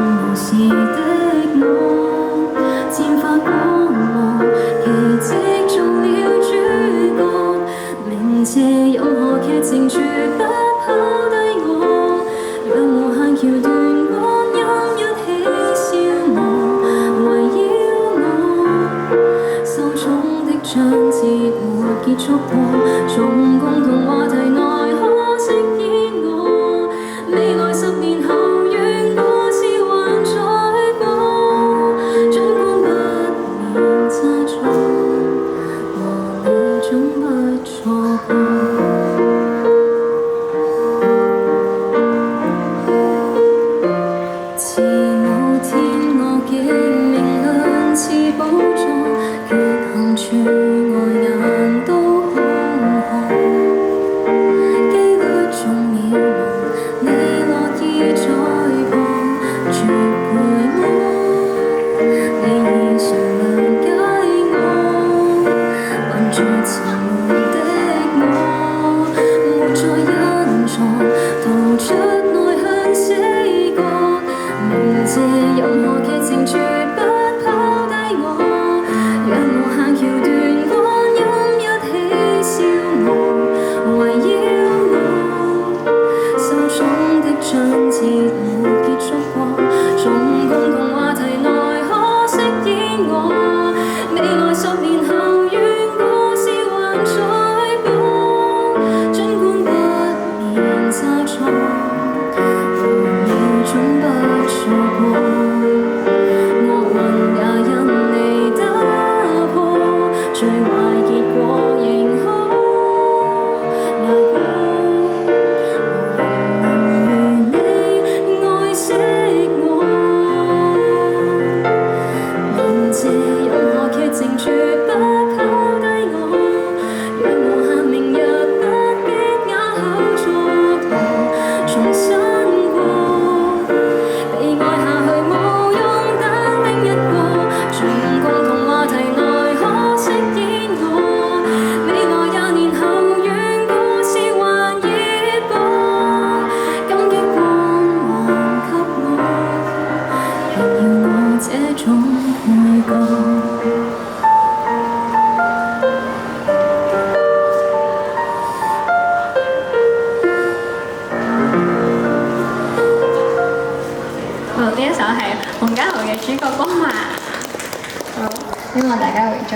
無視的我，漸發光芒，奇蹟做了主角，明謝任何劇情絕不拋低我，讓無限橋段光陰一起消磨，圍繞我，受寵的章節沒結束過，從共同話題內可飾演我，未來10年後願故事還在播，儘管不免猜錯，和你總不錯過。似某天我竟命運似寶座，缺陷處外眼都空看，機率縱渺茫，你樂意在旁絕陪我，你已常諒解我，困住沉悶的我，沒再隱藏，逃出內向死角，明謝任何劇情絕不拋低我，讓無限橋段光陰一起消磨，圍繞我，受寵的章節沒結束過，從共同話題內可飾演我，未來10年後願故事還在播，儘管不免猜錯，和你總不錯過。惡運也因你打破，最壞結果仍可捱過，無人能如你愛惜我，明謝任何劇情絕不拋低我，讓無限明日不必啞口蹉跎，重新過，被愛下去無用，但另一個，從共同話題內可飾演我，未來20年後願故事還熱播，感激光環給我，若要我這種配角。好，呢一首係洪嘉豪嘅主角光環，好，希望大家會中意。